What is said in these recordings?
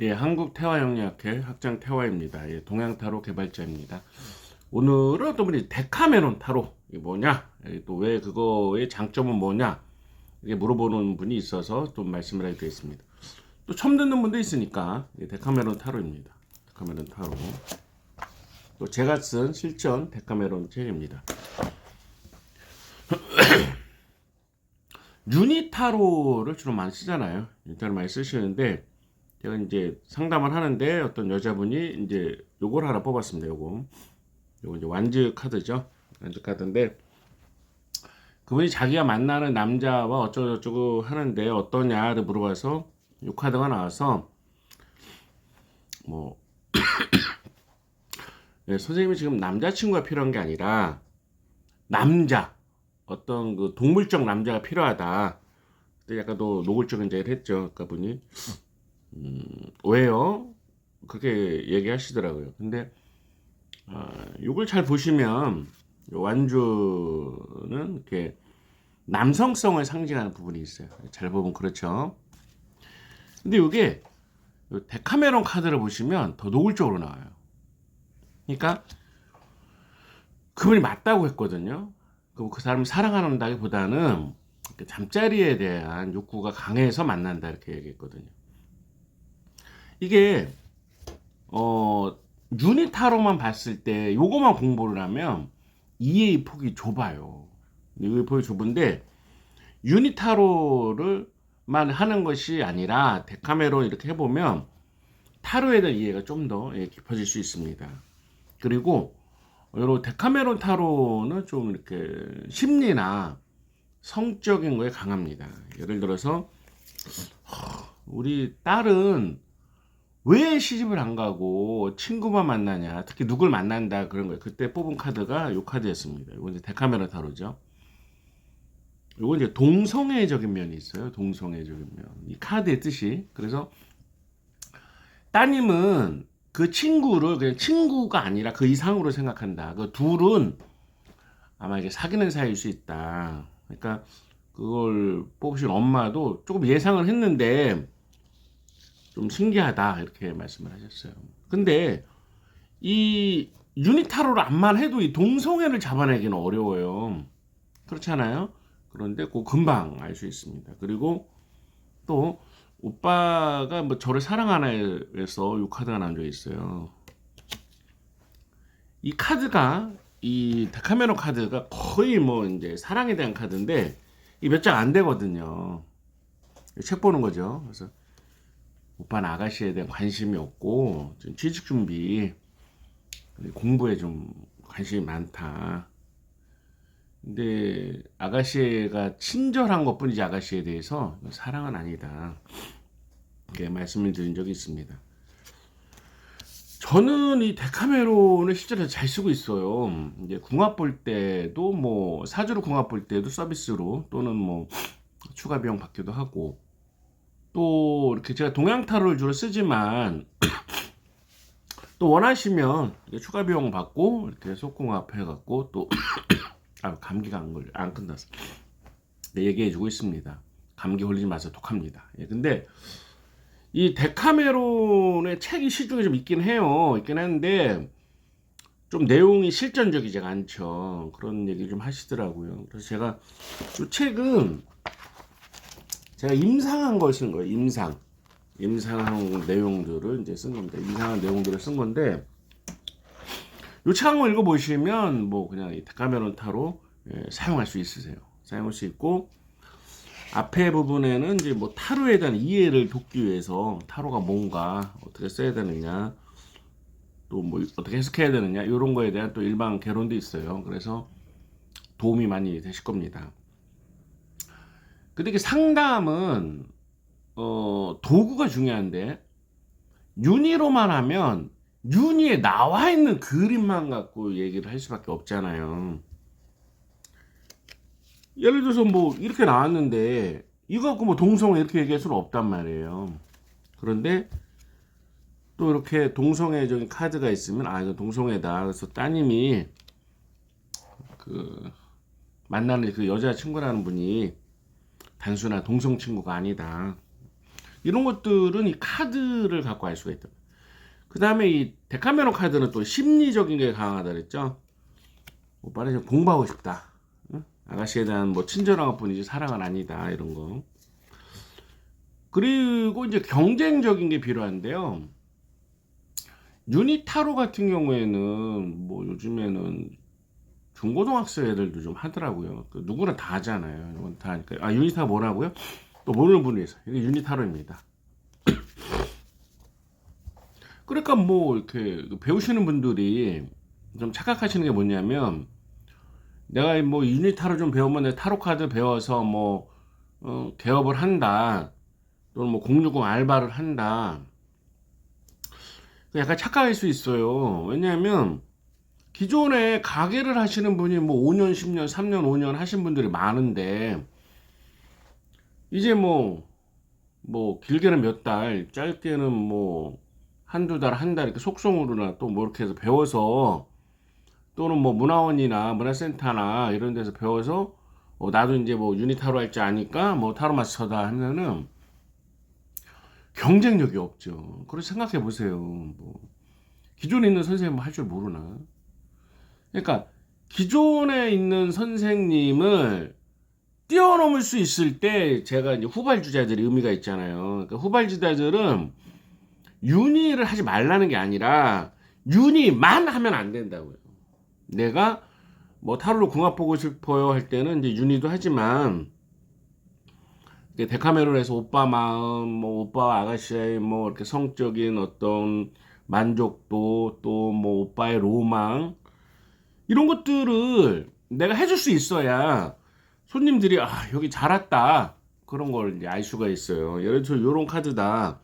예, 한국태화영리학회 학장 태화입니다. 예, 동양타로 개발자입니다. 오늘은 어떤 분이 데카메론 타로 이게 뭐냐? 또 왜 그거의 장점은 뭐냐? 이게 물어보는 분이 있어서 좀 말씀을 하게 되겠습니다. 또 처음 듣는 분도 있으니까 예, 데카메론 타로입니다. 데카메론 타로. 또 제가 쓴 실전 데카메론 책입니다. 유니타로를 주로 많이 쓰잖아요. 유니타로 많이 쓰시는데 제가 이제 상담을 하는데 어떤 여자분이 이제 요걸 하나 뽑았습니다. 요거 이제 완즈 카드죠. 완즈 카드인데 그분이 자기가 만나는 남자와 어쩌고저쩌고 하는데 어떠냐를 물어봐서 요 카드가 나와서 뭐 네, 선생님이 지금 남자친구가 필요한 게 아니라 남자 어떤 그 동물적 남자가 필요하다. 그때 약간 또 노골적인 얘기를 했죠. 그분이 왜요? 그렇게 얘기하시더라고요. 근데 이걸 잘 보시면 완주는 이렇게 남성성을 상징하는 부분이 있어요. 잘 보면 그렇죠. 근데 이게 데카메론 카드를 보시면 더 노골적으로 나와요. 그러니까 그분이 맞다고 했거든요. 그 사람을 사랑한다기보다는 잠자리에 대한 욕구가 강해서 만난다 이렇게 얘기했거든요. 이게 유니타로만 봤을 때 요거만 공부를 하면 이해의 폭이 좁아요. 이해의 폭이 좁은데 유니타로를만 하는 것이 아니라 데카메론 이렇게 해보면 타로에 대한 이해가 좀 더 깊어질 수 있습니다. 그리고 여러 데카메론 타로는 좀 이렇게 심리나 성적인 거에 강합니다. 예를 들어서 우리 딸은 왜 시집을 안 가고 친구만 만나냐, 특히 누굴 만난다 그런 거예요. 그때 뽑은 카드가 이 카드였습니다. 이건 이제 데카메론 타로죠. 이건 이제 동성애적인 면이 있어요. 동성애적인 면. 이 카드의 뜻이. 그래서 따님은 그 친구를 그냥 친구가 아니라 그 이상으로 생각한다. 그 둘은 아마 이게 사귀는 사이일 수 있다. 그러니까 그걸 뽑으신 엄마도 조금 예상을 했는데 좀 신기하다 이렇게 말씀을 하셨어요. 근데 이 유니타로를 안만 해도 이 동성애를 잡아내기는 어려워요. 그렇잖아요. 그런데 그 금방 알 수 있습니다. 그리고 또 오빠가 뭐 저를 사랑하나 해서 이 카드가 나온 적이 있어요. 이 카드가 이 데카메론 카드가 거의 뭐 이제 사랑에 대한 카드인데 이 몇 장 안 되거든요. 책 보는 거죠. 그래서 오빠는 아가씨에 대한 관심이 없고 좀 취직 준비 공부에 좀 관심이 많다. 근데 아가씨가 친절한 것뿐이지 아가씨에 대해서 사랑은 아니다. 이렇게 말씀을 드린 적이 있습니다. 저는 이 데카메론을 실제로 잘 쓰고 있어요. 이제 궁합 볼 때도 뭐 사주로 궁합 볼 때도 서비스로 또는 뭐 추가 비용 받기도 하고 또 이렇게 제가 동양 타로를 주로 쓰지만 또 원하시면 추가 비용 받고 이렇게 속궁합 해갖고 또 감기가 안 끝났어. 네, 얘기해주고 있습니다. 감기 걸리지 마세요. 독합니다. 예, 근데 이 데카메론의 책이 시중에 좀 있긴 해요. 있긴 한데 좀 내용이 실전적이지가 않죠. 그런 얘기 좀 하시더라고요. 그래서 제가 이 책은 제가 임상한 걸 쓴 거예요. 임상한 내용들을 이제 쓴 겁니다. 임상한 내용들을 쓴 건데 이 책 한번 읽어보시면 뭐 그냥 이 데카메론 타로 사용할 수 있으세요. 사용할 수 있고 앞에 부분에는 이제 뭐 타로에 대한 이해를 돕기 위해서 타로가 뭔가 어떻게 써야 되느냐 또 뭐 어떻게 해석해야 되느냐 이런 거에 대한 또 일반 개론도 있어요. 그래서 도움이 많이 되실 겁니다. 근데 이게 상담은 도구가 중요한데 윤희로만 하면 윤희에 나와 있는 그림만 갖고 얘기를 할 수밖에 없잖아요. 예를 들어서 뭐 이렇게 나왔는데 이거 갖고 뭐 동성애 이렇게 얘기할 수는 없단 말이에요. 그런데 또 이렇게 동성애적인 카드가 있으면 아 이거 동성애다. 그래서 따님이 그 만나는 그 여자친구라는 분이 단순한 동성 친구가 아니다. 이런 것들은 이 카드를 갖고 알 수가 있다. 그 다음에 이 데카메론 카드는 또 심리적인 게 강하다 그랬죠. 오빠는 좀 공부하고 싶다. 응? 아가씨에 대한 뭐 친절한 것뿐이지 사랑은 아니다. 이런 거. 그리고 이제 경쟁적인 게 필요한데요. 유니타로 같은 경우에는 뭐 요즘에는 중고등학생 애들도 좀 하더라고요. 누구나 다 하잖아요. 이건 다 하니까. 아, 유니타가 뭐라고요? 또 모르는 분이 있어요. 이게 유니타로입니다. 그러니까 뭐 이렇게 배우시는 분들이 좀 착각하시는 게 뭐냐면, 내가 뭐 유니타로 좀 배우면 내 타로 카드 배워서 뭐 개업을 한다, 또는 뭐 060 알바를 한다. 약간 착각할 수 있어요. 왜냐하면 기존에 가게를 하시는 분이 뭐 5년, 10년, 3년, 5년 하신 분들이 많은데, 이제 뭐 길게는 몇 달, 짧게는 뭐 한두 달, 한 달 이렇게 속성으로나 또 뭐 이렇게 해서 배워서, 또는 뭐 문화원이나 문화센터나 이런 데서 배워서 나도 이제 뭐 유니타로 할 줄 아니까 뭐 타로 마스터다 하면은 경쟁력이 없죠. 그렇게 생각해 보세요. 뭐 기존에 있는 선생님 할 줄 모르나? 그러니까 기존에 있는 선생님을 뛰어넘을 수 있을 때 제가 이제 후발주자들이 의미가 있잖아요. 그러니까 후발주자들은 윤희를 하지 말라는 게 아니라 윤희만 하면 안 된다고요. 내가 뭐 타로로 궁합 보고 싶어요 할 때는 이제 윤희도 하지만, 데카메론에서 오빠 마음, 뭐 오빠와 아가씨의 뭐 이렇게 성적인 어떤 만족도, 또 뭐 오빠의 로망, 이런 것들을 내가 해줄 수 있어야 손님들이 아 여기 잘 왔다 그런 걸 이제 알 수가 있어요. 예를 들어 요런 카드다.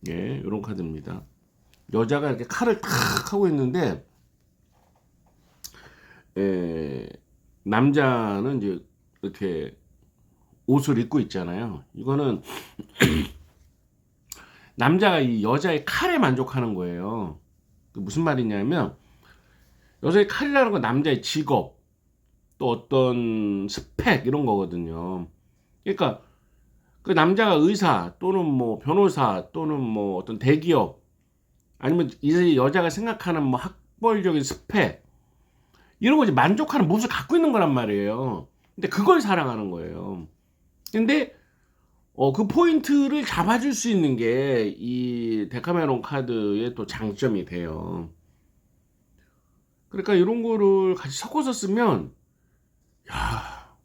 예, 요런 카드입니다. 여자가 이렇게 칼을 탁 하고 있는데, 남자는 이제 이렇게 옷을 입고 있잖아요. 이거는 남자가 이 여자의 칼에 만족하는 거예요. 무슨 말이냐면, 여자의 칼이라는 건 남자의 직업, 또 어떤 스펙 이런 거거든요. 그러니까 그 남자가 의사 또는 뭐 변호사 또는 뭐 어떤 대기업, 아니면 이 여자가 생각하는 뭐 학벌적인 스펙, 이런 거 이제 만족하는 모습을 갖고 있는 거란 말이에요. 근데 그걸 사랑하는 거예요. 근데 그 포인트를 잡아줄 수 있는 게 이 데카메론 카드의 또 장점이 돼요. 그러니까 이런 거를 같이 섞어서 쓰면, 야,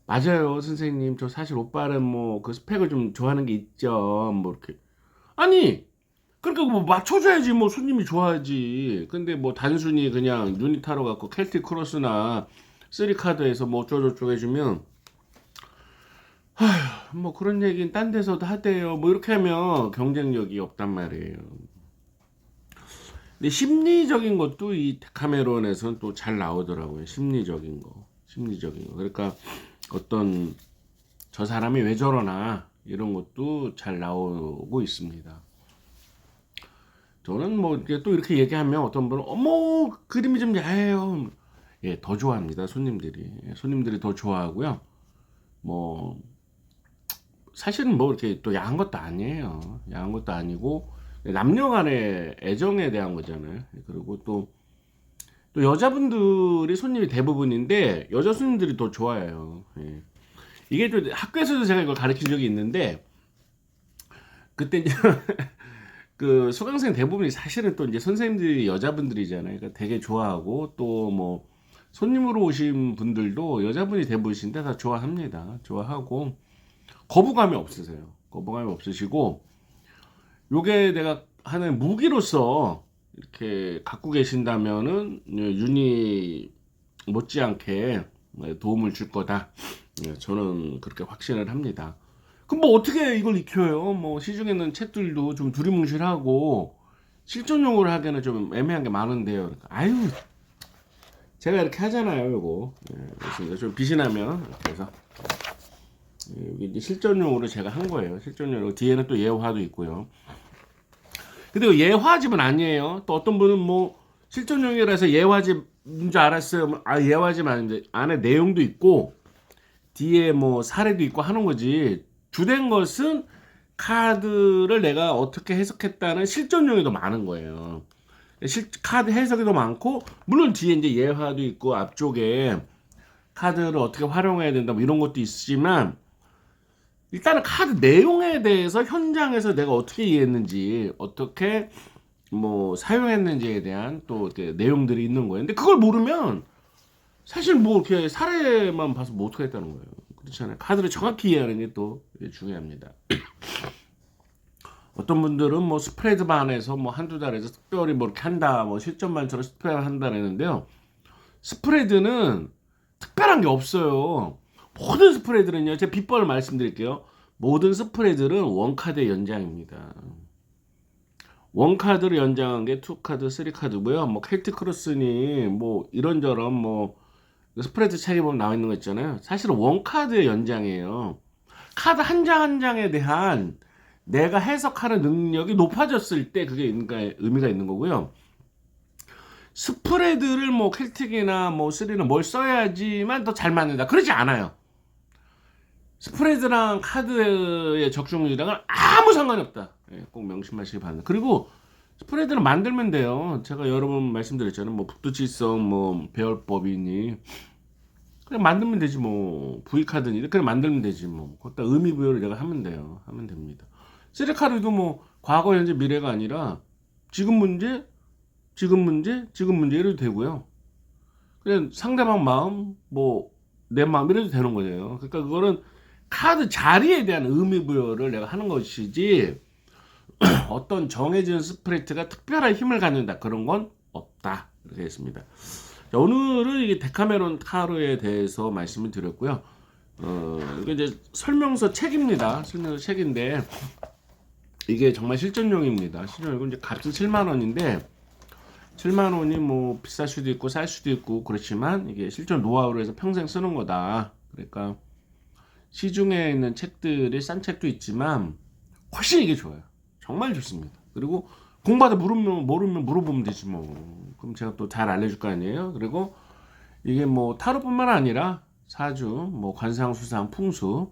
맞아요, 선생님. 저 사실 오빠는 뭐 그 스펙을 좀 좋아하는 게 있죠. 뭐 이렇게. 아니, 그러니까 뭐 맞춰줘야지, 뭐 손님이 좋아하지. 근데 뭐 단순히 그냥 유니타로 갖고 켈틱 크로스나 쓰리 카드에서 뭐 어쩌고저쩌고 해주면, 뭐 그런 얘기는 딴 데서도 하대요. 뭐 이렇게 하면 경쟁력이 없단 말이에요. 근데 심리적인 것도 이 데카메론에서는 또 잘 나오더라고요. 심리적인 거. 심리적인 거. 그러니까 어떤 저 사람이 왜 저러나 이런 것도 잘 나오고 있습니다. 저는 뭐 이렇게 또 이렇게 얘기하면 어떤 분은 어머 그림이 좀 야해요. 예, 더 좋아합니다. 손님들이. 손님들이 더 좋아하고요. 뭐 사실은 뭐 이렇게 또 야한 것도 아니에요. 야한 것도 아니고 남녀 간의 애정에 대한 거잖아요. 그리고 또 여자분들이 손님이 대부분인데 여자 손님들이 더 좋아해요. 예. 이게 또 학교에서도 제가 이걸 가르친 적이 있는데, 그때 이제 그 수강생 대부분이 사실은 또 이제 선생님들이 여자분들이잖아요. 그러니까 되게 좋아하고, 또 뭐 손님으로 오신 분들도 여자분이 대부분인데 다 좋아합니다. 좋아하고 거부감이 없으세요. 거부감이 없으시고, 요게 내가 하는 무기로서 이렇게 갖고 계신다면은 윤희 못지않게 도움을 줄 거다. 저는 그렇게 확신을 합니다. 그럼 뭐 어떻게 이걸 익혀요? 뭐 시중에는 책들도 좀 두리뭉실하고 실전용으로 하기에는 좀 애매한 게 많은데요. 아유, 제가 이렇게 하잖아요, 요거. 그렇습니다. 좀 빛이 나면 이렇게 해서 여기 이제 실전용으로 제가 한 거예요. 실전용으로 뒤에는 또 예화도 있고요. 근데 예화집은 아니에요. 또 어떤 분은 뭐 실전용이라서 예화집인 줄 알았어요. 아, 예화집 아닌데 안에 내용도 있고 뒤에 뭐 사례도 있고 하는 거지. 주된 것은 카드를 내가 어떻게 해석했다는 실전용이 더 많은 거예요. 카드 해석이 더 많고, 물론 뒤에 이제 예화도 있고 앞쪽에 카드를 어떻게 활용해야 된다 뭐 이런 것도 있지만, 일단은 카드 내용에 대해서 현장에서 내가 어떻게 이해했는지, 어떻게 뭐 사용했는지에 대한 또 이렇게 내용들이 있는 거예요. 근데 그걸 모르면 사실 뭐 이렇게 사례만 봐서 뭐 어떻게 했다는 거예요. 그렇잖아요. 카드를 정확히 이해하는 게 또 중요합니다. 어떤 분들은 뭐 스프레드 반에서 뭐 한두 달에서 특별히 뭐 이렇게 한다, 뭐 실전반처럼 스프레드 한다 그랬는데요. 스프레드는 특별한 게 없어요. 모든 스프레드는요, 제가 비법을 말씀드릴게요. 모든 스프레드는 원카드의 연장입니다. 원카드를 연장한 게 투카드, 쓰리카드고요. 뭐 켈트 크로스니 뭐 이런저런 뭐 스프레드 책에 보면 나와 있는 거 있잖아요. 사실은 원카드의 연장이에요. 카드 한 장 한 장에 대한 내가 해석하는 능력이 높아졌을 때 그게 의미가 있는 거고요. 스프레드를 뭐 켈틱이나 뭐 쓰리는 뭘 써야지만 더 잘 맞는다. 그러지 않아요. 스프레드랑 카드의 적중률이랑은 아무 상관이 없다. 꼭 명심하시기 바랍니다. 그리고 스프레드를 만들면 돼요. 제가 여러 번 말씀드렸잖아요. 뭐 북두칠성 뭐 배열법이니 그냥 만들면 되지 뭐. V카드니 그냥 만들면 되지 뭐. 거기다 의미 부여를 내가 하면 돼요. 하면 됩니다. 쓰리카드도 뭐 과거 현재 미래가 아니라 지금 문제 지금 문제 지금 문제 이래도 되고요. 그냥 상대방 마음 뭐 내 마음 이래도 되는 거예요. 그러니까 그거는 카드 자리에 대한 의미 부여를 내가 하는 것이지 어떤 정해진 스프레이트가 특별한 힘을 갖는다 그런 건 없다 이렇게 했습니다. 자, 오늘은 이게 데카메론 타로에 대해서 말씀을 드렸고요. 이게 이제 설명서 책입니다. 설명서 책인데 이게 정말 실전용입니다. 실전용 이제 값은 7만 원인데 7만 원이 뭐 비쌀 수도 있고 쌀 수도 있고 그렇지만 이게 실전 노하우로 해서 평생 쓰는 거다. 그러니까 시중에 있는 책들이 싼 책도 있지만 훨씬 이게 좋아요. 정말 좋습니다. 그리고 공부하다 모르면 물어보면 되지 뭐. 그럼 제가 또 잘 알려줄 거 아니에요. 그리고 이게 뭐 타로뿐만 아니라 사주, 뭐 관상, 수상, 풍수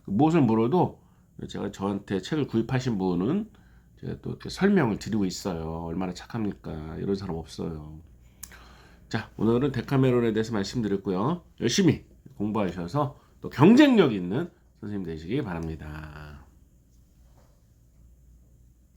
무엇을 물어도 제가 저한테 책을 구입하신 분은 제가 또 이렇게 설명을 드리고 있어요. 얼마나 착합니까? 이런 사람 없어요. 자, 오늘은 데카메론에 대해서 말씀드렸고요. 열심히 공부하셔서 또 경쟁력 있는 선생님 되시기 바랍니다.